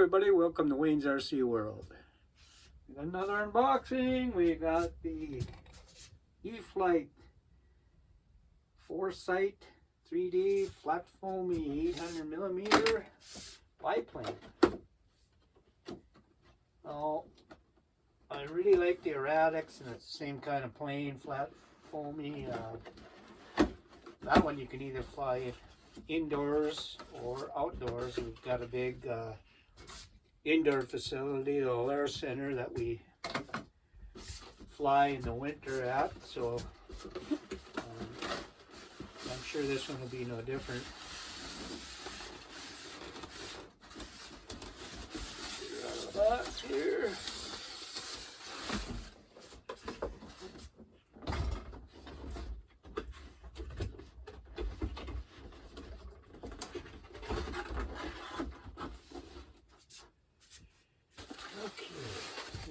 everybody, welcome to Wayne's RC World. We got another unboxing. We got the Eflite Foresight 3D flat foamy 800mm biplane. Oh, I really like the erratics, and it's the same kind of plane, flat foamy. That one you can either fly indoors or outdoors. We've got a big indoor facility, the Air Center, that we fly in the winter at, so I'm sure this one will be no different. Get out of the box here.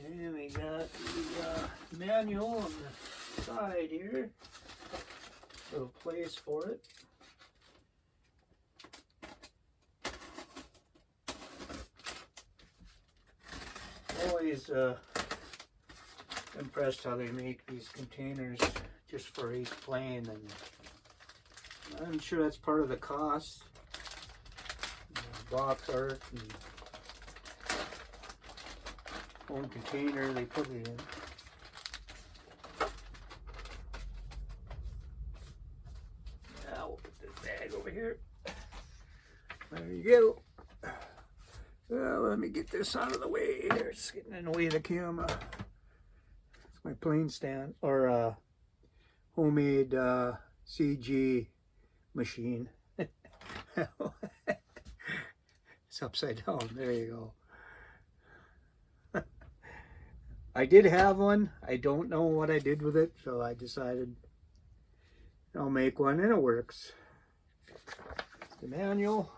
And we got the manual on the side here, little place for it. Always impressed how they make these containers just for each plane, and I'm sure that's part of the cost. Box art and own container they put it in. Now we'll put this bag over here. There you go. Well, let me get this out of the way here. It's getting in the way of the camera. It's my plane stand, or homemade CG machine. It's upside down. There you go. I did have one. I don't know what I did with it, so I decided I'll make one, and it works. The manual.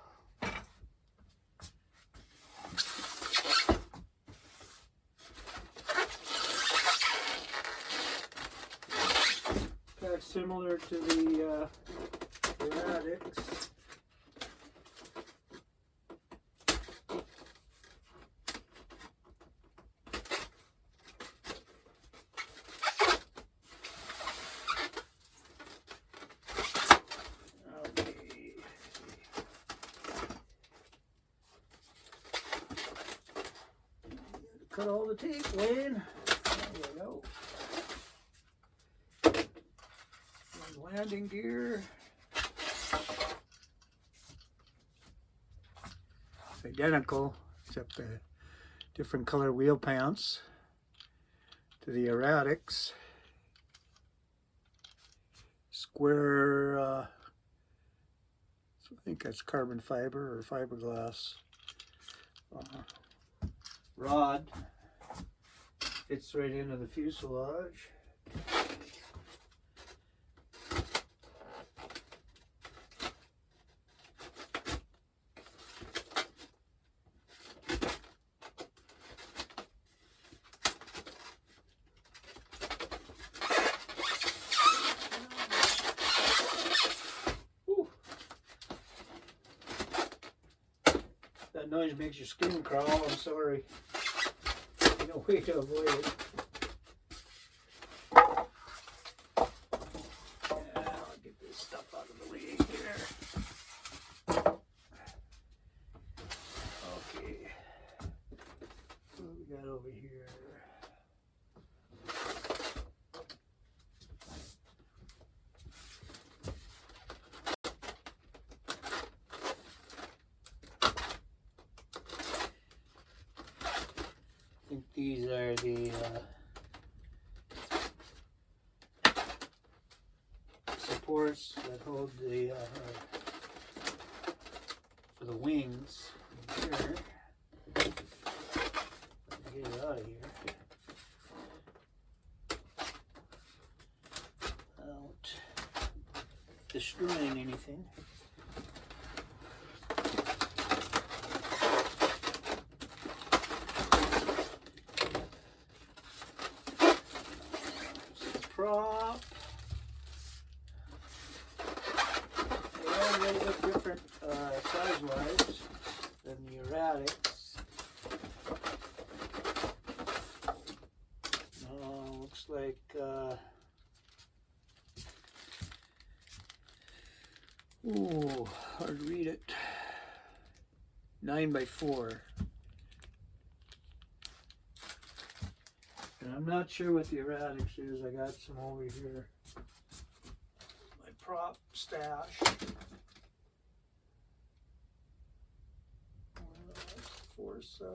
Kind of similar to the erratics. Cut all the tape, Wayne. There you go. And landing gear. It's identical, except the different color wheel pants to the erratics. Square, I think that's carbon fiber or fiberglass. Rod fits right into the fuselage. That noise makes your skin crawl, I'm sorry. No way to avoid it. I'll get this stuff out of the way here. Okay. What we got over here? I think these are the supports that hold the for the wings here. Get it out of here. Without destroying anything. Prop. They are a little bit different size-wise than the erratics. Ooh, hard to read it. 9x4. And I'm not sure what the erratics is. I got some over here. My prop stash. Foresight.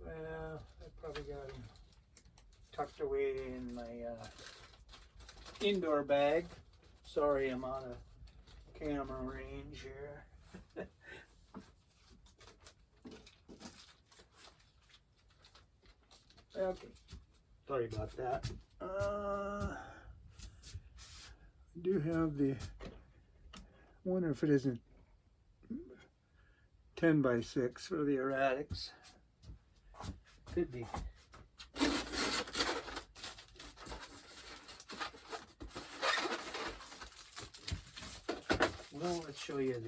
Well, I probably got them tucked away in my indoor bag. Sorry, I'm out of camera range here. Okay, sorry about that. I do have the, wonder if it isn't 10x6 for the erratics. Could be. Well, let's show you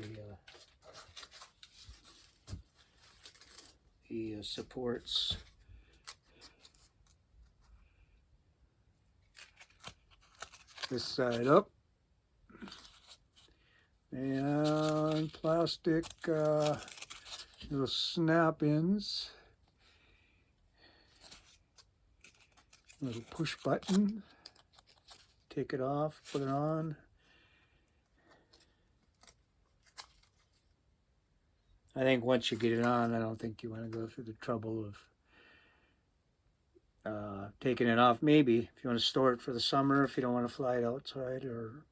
the supports. This side up, and plastic little snap-ins, little push button, take it off, put it on. I think once you get it on, I don't think you want to go through the trouble of taking it off. Maybe if you want to store it for the summer, if you don't want to fly it outside, or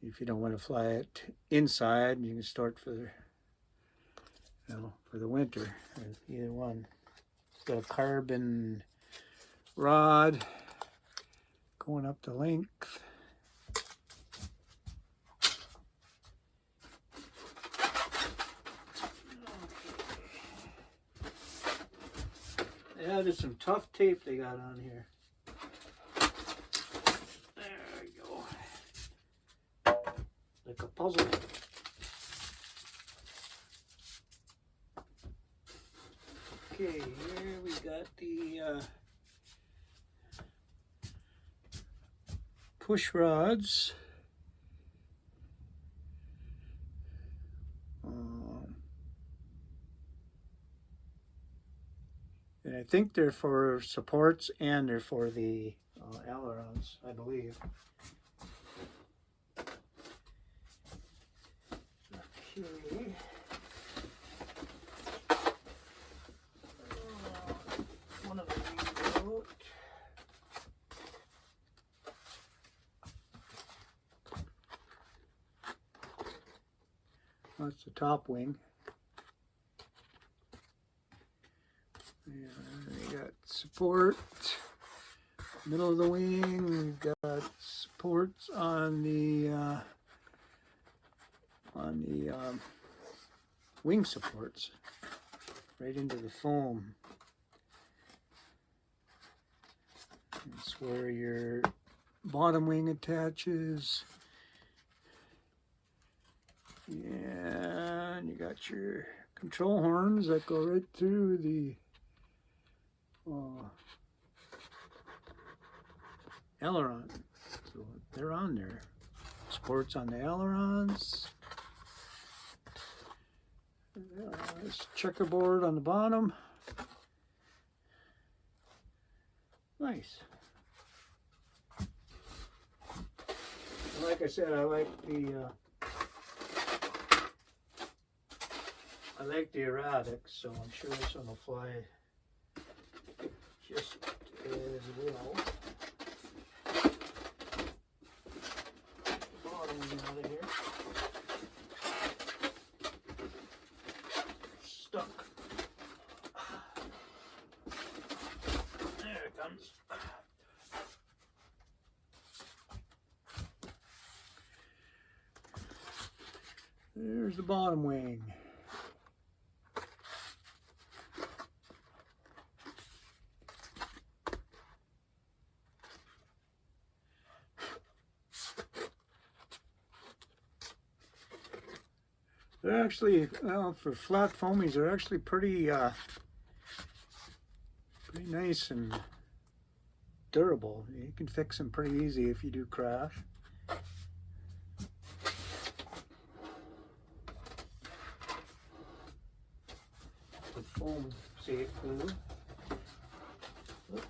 if you don't want to fly it inside, you can store it for the, for the winter. Either one. It's got a carbon rod going up the length. Yeah, there's some tough tape they got on here. There we go. Like a puzzle. Okay, here we got the push rods. And I think they're for supports and they're for the ailerons, I believe. Okay. One of them out. That's the top wing. We got support, middle of the wing. We've got supports on the wing supports, right into the foam. That's where your bottom wing attaches. And you got your control horns that go right through the aileron. So they're on there. Supports on the ailerons. This checkerboard on the bottom. Nice. Like I said, I like the erratics, so I'm sure this one will fly just as well. Bottom out of here. Stuck. There it comes. There's the bottom wing. They're actually, for flat foamies, they're actually pretty nice and durable. You can fix them pretty easy if you do crash. foam safe glue. Let's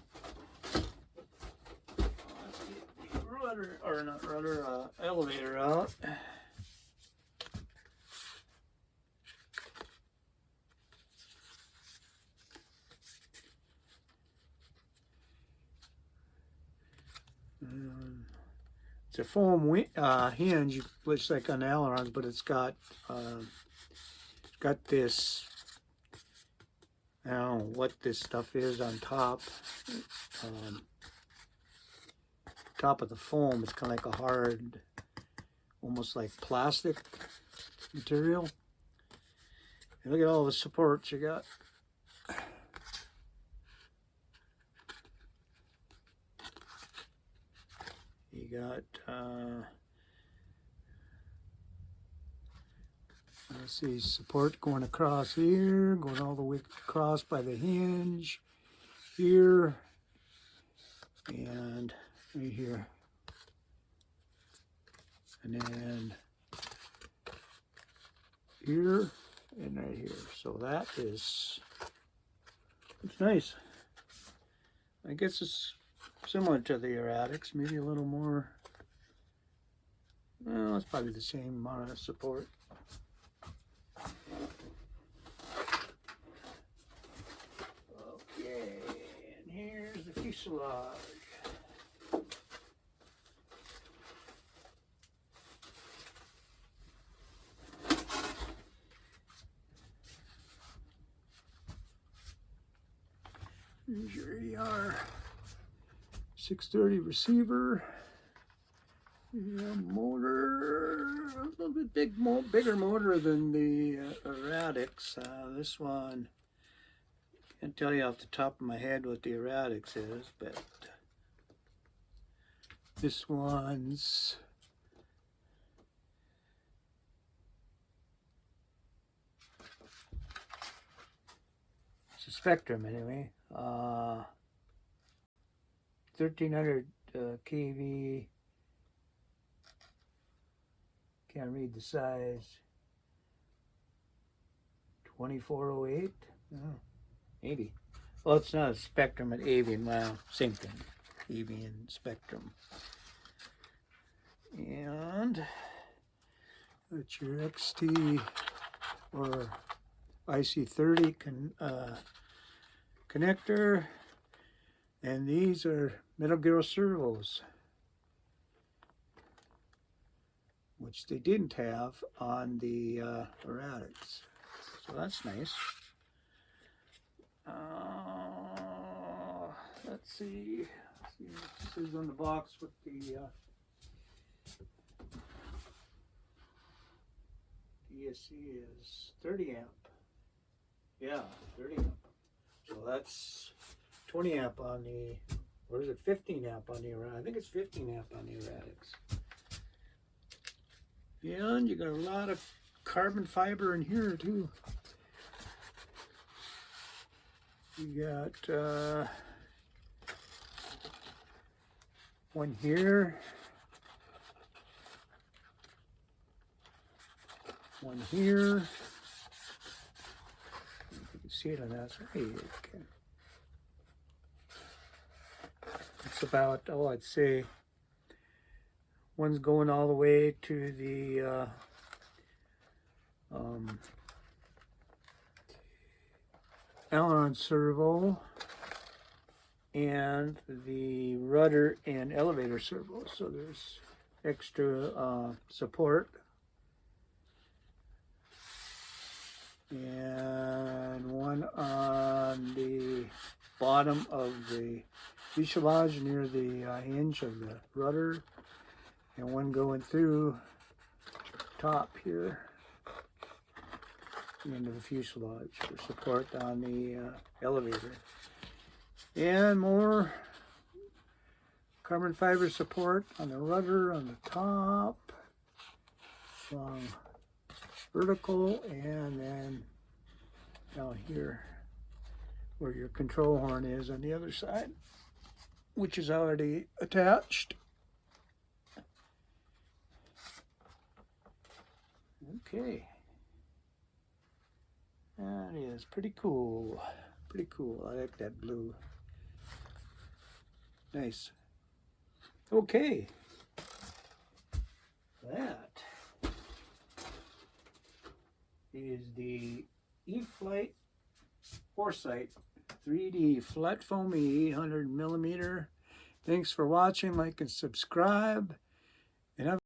get the rudder, or not rudder, elevator out. It's a foam hinge, looks like on ailerons, but it's got this, I don't know what this stuff is on top. Top of the foam, it's kind of like a hard, almost like plastic material. And look at all the supports you got. You got, let's see, support going across here, going all the way across by the hinge here, and right here, and then here, and right here. So that is, it's nice. I guess it's similar to the erratics, maybe a little more. Well, it's probably the same amount of support. Okay, and here's the fuselage. Here's your AR 630 receiver. Yeah, motor, a little bit bigger motor than the erratics. This one, can't tell you off the top of my head what the erratics is, but this one's it's a Spectrum anyway. 1300 kV. Can't read the size. 2408. Oh, maybe. Well, it's not a Spectrum at Avian. Well, same thing. Avian Spectrum. And that's your XT or IC30 connector. And these are Metal Gear servos, which they didn't have on the erratics. So that's nice. Let's see what this is on the box with the DSC is 30 amp. Yeah, 30 amp. So that's 20 amp on the, or is it 15 amp on the erratics? I think it's 15 amp on the erratics. Yeah, and you got a lot of carbon fiber in here too. You got one here, one here. You can see it on that side. Okay. It's about, oh, I'd say one's going all the way to the aileron servo and the rudder and elevator servo. So there's extra support. And one on the bottom of the fuselage near the hinge of the rudder, and one going through top here into the fuselage for support on the elevator. And more carbon fiber support on the rudder on the top, some vertical, and then down here where your control horn is on the other side, which is already attached. Okay. That is pretty cool. Pretty cool. I like that blue. Nice. Okay. That is the Eflite Foresight 3D flat foamy 800 millimeter. Thanks for watching. Like and subscribe. And have